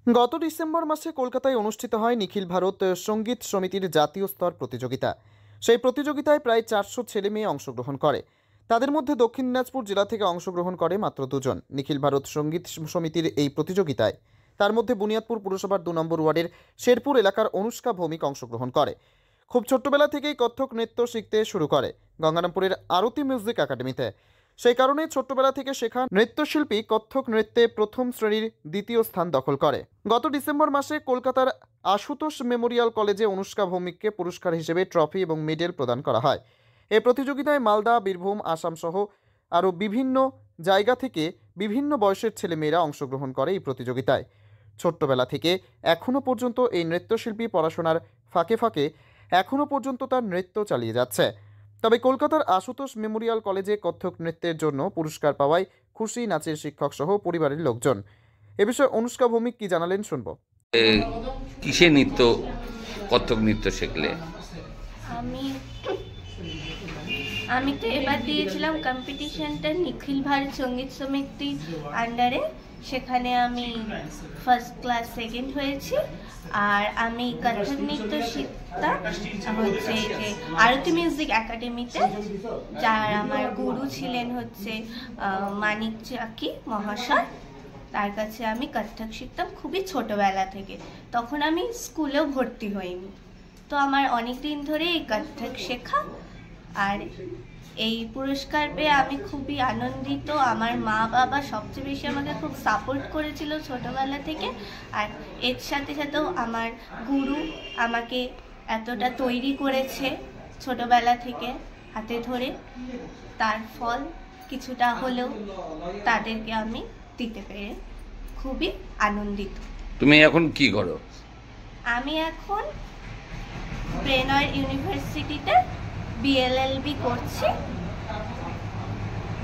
গত ডিসেম্বর মাসে কলকাতায় অনুষ্ঠিত হয় নিখিল ভারত সঙ্গীত সমিতির জাতীয় স্তর প্রতিযোগিতা। সেই প্রতিযোগিতায় প্রায় 400 ছেলে মেয়ে অংশগ্রহণ করে। তাদের মধ্যে দক্ষিণ দিনাজপুর জেলা থেকে অংশগ্রহণ করে মাত্র 2 জন। নিখিল ভারত সঙ্গীত সমিতির এই প্রতিযোগিতায় তার মধ্যে বুনিয়াদপুর পুরসভার 2 নম্বর ওয়ার্ডের শেরপুর এলাকার অনুষ্কা ভৌমিক অংশগ্রহণ করে। খুব ছোট্টবেলা থেকেই কত্থক নৃত্য শিখতে শুরু করে গঙ্গারামপুরের আরতি মিউজিক একাডেমিতে। সেই কারণে ছোট্টবেলা থেকে শেখা নৃত্যশিল্পী কত্থক নৃত্যে প্রথম শ্রেণীর দ্বিতীয় স্থান দখল করে। গত ডিসেম্বর মাসে কলকাতার আশুতোষ মেমোরিয়াল কলেজে অনুষ্কা ভৌমিককে পুরস্কার হিসেবে ট্রফি এবং মেডেল প্রদান করা হয়। এই প্রতিযোগিতায় মালদা, বীরভূম, আসাম সহ আরও বিভিন্ন জায়গা থেকে বিভিন্ন বয়সের ছেলেমেয়েরা অংশগ্রহণ করে এই প্রতিযোগিতায়। ছোট্টবেলা থেকে এখনও পর্যন্ত এই নৃত্যশিল্পী পড়াশোনার ফাঁকে ফাঁকে এখনও পর্যন্ত তার নৃত্য চালিয়ে যাচ্ছে। তবে কলকাতার আশুতোষ মেমোরিয়াল কলেজে কত্থক নৃত্যের জন্য পুরস্কার পাওয়ায় খুশি নাচের শিক্ষক সহ পরিবারের লোকজন। এ বিষয়ে অনুষ্কা ভৌমিক কি জানালেন শুনবো। কিসে নৃত্য, কত্থক নৃত্য শিখলে? আমি তো এবার দিয়েছিলাম কম্পিটিশনটা নিখিল ভারত সঙ্গীত সমিতির আন্ডারে। সেখানে আমি ফার্স্ট ক্লাস সেকেন্ড হয়েছি। আর আমি কত্থক নৃত্য শিখতাম হচ্ছে যে আরতি মিউজিক একাডেমিতে, যার আমার গুরু ছিলেন হচ্ছে মানিক চাকি মহাশয়। তার কাছে আমি কত্থক শিখতাম খুবই ছোটবেলা থেকে। তখন আমি স্কুলেও ভর্তি হইনি। তো আমার অনেক দিন ধরে এই কত্থক শেখা। আর এই পুরস্কার পেয়ে আমি খুবই আনন্দিত। আমার মা বাবা সবচেয়ে বেশি আমাকে খুব সাপোর্ট করেছিল ছোটবেলা থেকে। আর এর সাথে সাথেও আমার গুরু আমাকে এতটা তৈরি করেছে ছোটবেলা থেকে হাতে ধরে, তার ফল কিছুটা হলেও তাদেরকে আমি দিতে পেরে খুবই আনন্দিত। তুমি এখন কি করো? আমি এখন ব্রেনওয়্যার ইউনিভার্সিটিতে বিএলএলবি করছি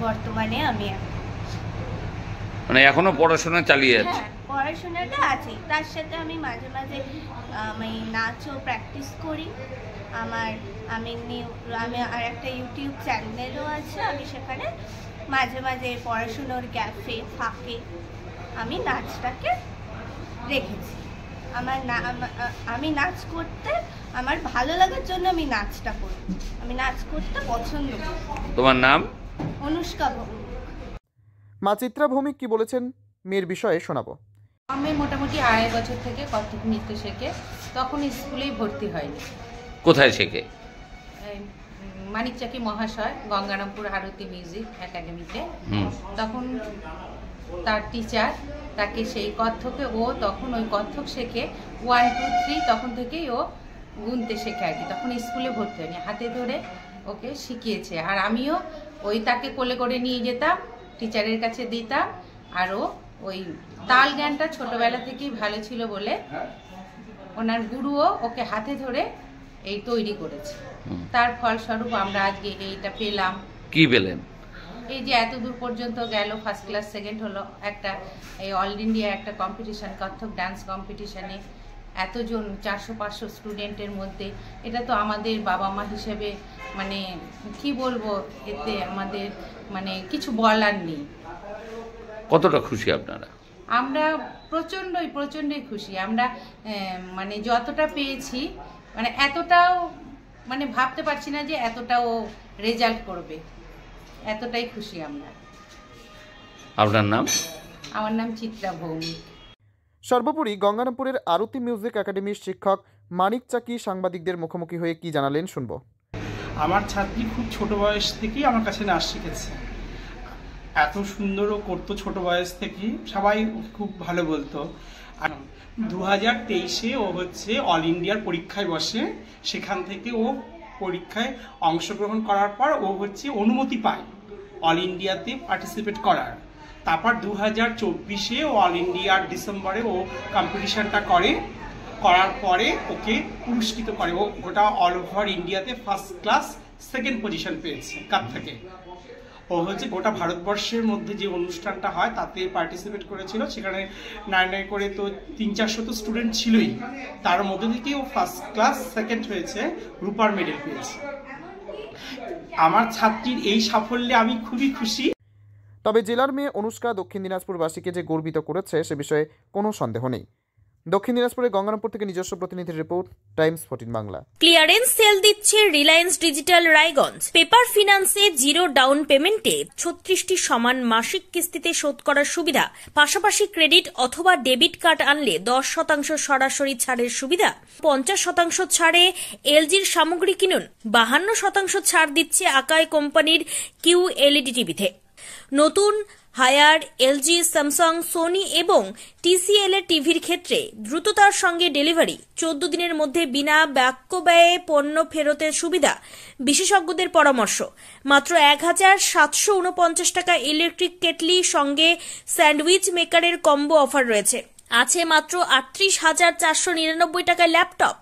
বর্তমানে। আমি মানে এখনো পড়াশোনা চালিয়ে যাচ্ছি? হ্যাঁ, পড়াশোনাটা আছে, তার সাথে আমি মাঝে মাঝে আমি নাচও প্র্যাকটিস করি। আমি আর একটা ইউটিউব চ্যানেলও আছে। আমি সেখানে মাঝে মাঝে পড়াশুনোর গ্যাপে ফাঁকে আমি নাচটাকে রেখেছি। আমি নাচ করতে আমার ভালো লাগার জন্য আমি নাচটা করি। আমি নাচ করতে পছন্দ করি। তোমার নাম? অনুষ্কা ভৌমিক। মা চিত্রা ভৌমিক কি বলেছেন মেয়ের বিষয়ে শোনাবো। আমি মোটামুটি 2.5 বছর থেকে কত্থক নৃত্য শেখে, তখন স্কুলেই ভর্তি হয়নি। কোথায় শেখে? মানিক চাকি মহাশয় গঙ্গারামপুর আরতি মিউজিক একাডেমিতে। তখন তার টিচার তাকে সেই কত্থকে, ও তখন ওই কত্থক শেখে 1, 2, 3 তখন থেকেই ও গুনতে শেখে আর কি। তখন স্কুলে ভর্তি হয়নি, হাতে ধরে ওকে শিখিয়েছে। আর আমিও ওই তাকে কোলে করে নিয়ে যেতাম, টিচারের কাছে দিতাম। আর ও ওই তাল জ্ঞানটা ছোটবেলা থেকেই ভালো ছিল বলে ওনার গুরুও ওকে হাতে ধরে এই তৈরি করেছে। তার ফলস্বরূপ আমরা আজকে এইটা পেলাম। কি পেলেন? এই যে এত দূর পর্যন্ত গেল, ফার্স্ট ক্লাস সেকেন্ড হলো একটা এই অল ইন্ডিয়া একটা কম্পিটিশন, কত্থক ডান্স কম্পিটিশনে এতজন 400-500 স্টুডেন্টের মধ্যে। এটা তো আমাদের বাবা মা হিসেবে মানে কি বলবো, এতে আমাদের মানে কিছু বলার নেই। কতটা খুশি আপনারা? আমরা প্রচণ্ডই খুশি। আমরা মানে যতটা পেয়েছি, মানে এতটাও মানে ভাবতে পারছি না যে এতটাও রেজাল্ট করবে, এতটাই খুশি আমরা। আপনার নাম? আমার নাম চিত্রা ভৌমিক। সর্বোপরি গঙ্গারামপুরের আরতি মিউজিক একাডেমির শিক্ষক মানিক চাকি সাংবাদিকদের মুখোমুখি হয়ে কি জানালেন শুনবো। আমার ছাত্রী খুব ছোট বয়স থেকেই আমার কাছে নাচ শিখেছে। এত সুন্দরও করতো ছোট বয়স থেকেই, সবাই খুব ভালো বলতো। আর 2023-এ ও হচ্ছে অল ইন্ডিয়ার পরীক্ষায় বসে। সেখান থেকে ও পরীক্ষায় অংশগ্রহণ করার পর ও হচ্ছে অনুমতি পায় অল ইন্ডিয়াতে পার্টিসিপেট করার। তারপর 2024-এ ও অল ইন্ডিয়ার ডিসেম্বরে ও কম্পিটিশনটা করার পরে ওকে পুরস্কৃত করে। ও গোটা অল ওভার ইন্ডিয়াতে ফার্স্ট ক্লাস সেকেন্ড পজিশন পেয়েছে কত্থকে। ও হচ্ছে গোটা ভারতবর্ষের মধ্যে যে অনুষ্ঠানটা হয় তাতে পার্টিসিপেট করেছিল। সেখানে 9 করে তো 300-400 তো স্টুডেন্ট ছিলই, তার মধ্যে থেকে ও ফার্স্ট ক্লাস সেকেন্ড হয়েছে, রূপার মেডেল পেয়েছে। আমার ছাত্রীর এই সাফল্যে আমি খুবই খুশি। তবে জেলার মেয়ে অনুষ্কা দক্ষিণ দিনাজপুরবাসীকে যে গর্বিত করেছে সে বিষয়ে কোনো সন্দেহ নেই। দক্ষিণ দিনাজপুরের গঙ্গারামপুর থেকে নিজস্ব প্রতিনিধির report, Times 14 Bangla. Clearance sale দিচ্ছে রিলায়েন্স ডিজিটাল রায়গঞ্জ। পেপার ফিন্যান্সে 0 ডাউন পেমেন্টে 36টি সমান মাসিক কিস্তিতে শোধ করার সুবিধা, পাশাপাশি ক্রেডিট অথবা ডেবিট কার্ড আনলে 10% সরাসরি ছাড়ের সুবিধা, 50% ছাড়ে এলজির সামগ্রী কিনুন, 52% ছাড় দিচ্ছে আকাই কোম্পানির QLED টিভিতে। নতুন হায়ার এলজি, স্যামসাং, সোনি এবং TCL এর টিভির ক্ষেত্রে দ্রুততার সঙ্গে ডেলিভারি, 14 দিনের মধ্যে বিনা বাক্য ব্যয়ে পণ্য ফেরতের সুবিধা, বিশেষজ্ঞদের পরামর্শ। মাত্র 1749 টাকা ইলেকট্রিক কেটলি, সঙ্গে স্যান্ডউইচ মেকারের কম্বো অফার রয়েছে। আছে মাত্র 38,499 টাকার ল্যাপটপ,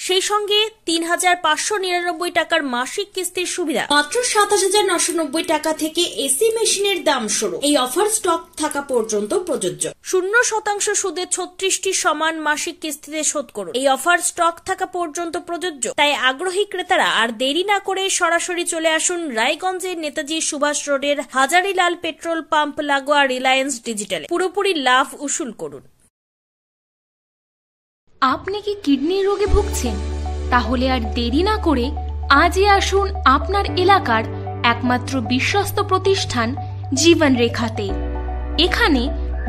সেই সঙ্গে 3,599 টাকার মাসিক কিস্তির সুবিধা। মাত্র 27,990 টাকা থেকে এসি মেশিনের দাম শুরু। এই অফার স্টক থাকা পর্যন্ত প্রযোজ্য। 0% সুদে 36টি সমান মাসিক কিস্তিতে শোধ করুন। এই অফার স্টক থাকা পর্যন্ত প্রযোজ্য। তাই আগ্রহী ক্রেতারা আর দেরি না করে সরাসরি চলে আসুন রায়গঞ্জের নেতাজি সুভাষ রোডের হাজারিলাল পেট্রোল পাম্প লাগোয়া রিলায়েন্স ডিজিটালে। পুরোপুরি লাভ উসুল করুন। আপনি কি কিডনি রোগে ভুগছেন? তাহলে আর দেরি না করে আজই আসুন আপনার এলাকার একমাত্র বিশ্বস্ত প্রতিষ্ঠান জীবন রেখাতে। এখানে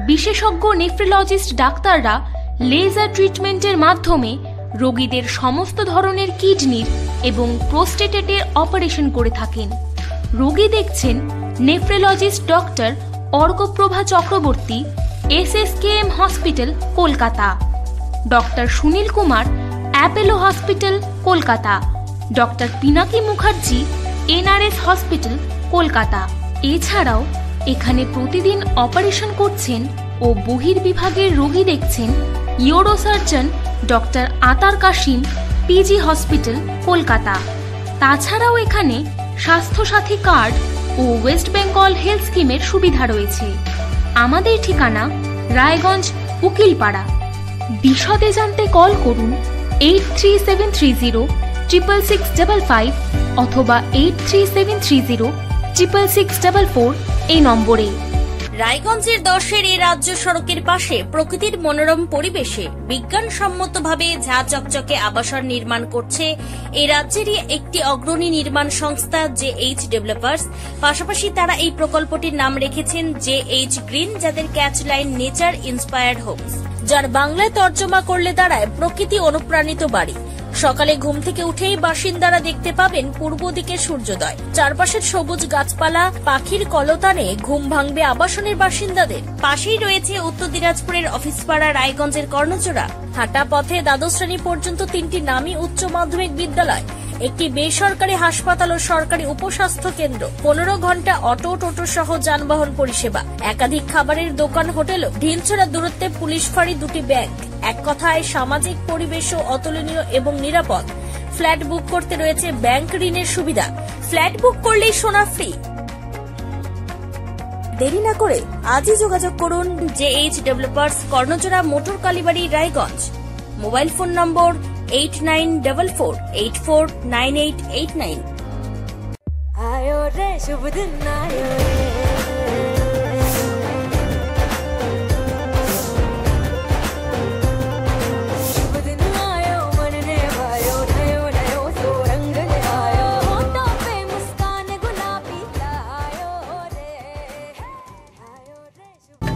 বিশেষজ্ঞ নেফ্রোলজিস্ট ডাক্তাররা লেজার ট্রিটমেন্টের মাধ্যমে রোগীদের সমস্ত ধরনের কিডনির এবং প্রোস্টেটের অপারেশন করে থাকেন। রোগী দেখছেন nephrologist doctor Arkaprava Chakraborty, SSKM hospital, Kolkata. Doctor Sunil Kumar, Apollo hospital, Kolkata. Doctor Pinaki Mukherjee, NRS hospital, Kolkata. এছাড়াও এখানে প্রতিদিন অপারেশন করছেন ও বহির্বিভাগের রোগী দেখছেন ইউরোসার্জন ডক্টর আতার কাশিম, PG হসপিটাল, কলকাতা। তাছাড়াও এখানে স্বাস্থ্যসাথী কার্ড ও ওয়েস্ট বেঙ্গল হেলথ স্কিমের সুবিধা রয়েছে। আমাদের ঠিকানা রায়গঞ্জ, উকিলপাড়া। বিশদে জানতে কল করুন 8373066655 অথবা 8373066644 এই নম্বরে। রায়গঞ্জের 10-এর এই রাজ্য সড়কের পাশে প্রকৃতির মনোরম পরিবেশে বিজ্ঞানসম্মতভাবে ঝা চকচকে আবাসন নির্মাণ করছে এই রাজ্যেরই একটি অগ্রণী নির্মাণ সংস্থা JH ডেভেলপার্স। পাশাপাশি তারা এই প্রকল্পটির নাম রেখেছেন JH গ্রিন, যাদের catch line nature inspired homes, যার বাংলায় তর্জমা করলে দাঁড়ায় প্রকৃতি অনুপ্রাণিত বাড়ি। সকালে ঘুম থেকে উঠেই বাসিন্দারা দেখতে পাবেন পূর্ব দিকে সূর্যোদয়, চারপাশের সবুজ গাছপালা, পাখির কলতানে ঘুম ভাঙবে আবাসনের বাসিন্দাদের। পাশেই রয়েছে উত্তর দিনাজপুরের অফিসপাড়া রায়গঞ্জের কর্ণচূড়া। হাঁটা পথে দ্বাদশ শ্রেণী পর্যন্ত 3টি নামী উচ্চ মাধ্যমিক বিদ্যালয়, একটি বেসরকারি হাসপাতাল ও সরকারি উপস্বাস্থ্য কেন্দ্র, 15 ঘন্টা অটো, টোটো সহ যানবাহন পরিষেবা, একাধিক খাবারের দোকান, হোটেল, ঢিলছড়া দূরত্বে পুলিশ ফাঁড়ি, 2টি ব্যাংক। এক কথায় সামাজিক পরিবেশও অতুলনীয় এবং নিরাপদ। ফ্ল্যাট বুক করতে রয়েছে ব্যাংক ঋণের সুবিধা। ফ্ল্যাট বুক করলেই সোনা ফ্রি। দেরি না করে আজই যোগাযোগ করুন JH developers, Karnachara, motor Kalibari, Raiganj. Mobile phone number 8944849889। आयो रे शुभ दिन आयो रे, शुभ दिन आयो मन ने भायो, नयो नयो सो रंग ले आयो, होठों पे मुस्कान गुलाबी आयो रे, आयो रे शुभ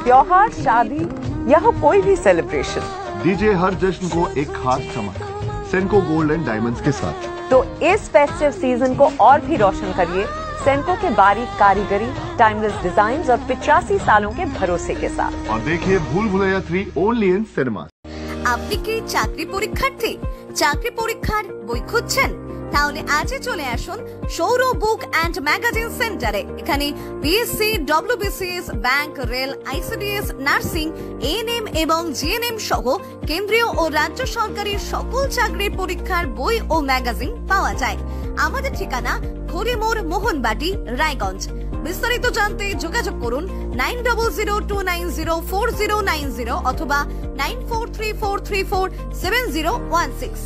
त्योहार, शादी या हो कोई भी सेलिब्रेशन, दीजिए हर जश्न को एक खास चमक सेंको गोल्ड एंड डायमंड्स के साथ। तो इस फेस्टिव सीजन को और भी रोशन करिए सेंको के बारीक कारीगरी, टाइमलेस डिजाइन्स और 85 सालों के भरोसे के साथ। और देखिए भूल भुलैया 3 ओनली इन सिनेमा। আপনি কি চাকরি পরীক্ষার্থী? চাকরি পরীক্ষার বই খুঁজছেন? তাহলে আজই চলে আসুন সৌর বুক অ্যান্ড ম্যাগাজিন সেন্টারে। এখানে BSc, WBCS, bank, rail, ICDS, nursing, ANM এবং জিএনএম সহ কেন্দ্রীয় ও রাজ্য সরকারের সকল চাকরির পরীক্ষার বই ও ম্যাগাজিন পাওয়া যায়। আমাদের ঠিকানা খড়িমোড়, মোহনবাটি, রায়গঞ্জ। বিস্তারিত জানতে যোগাযোগ করুন 9002904090 অথবা 9434347016।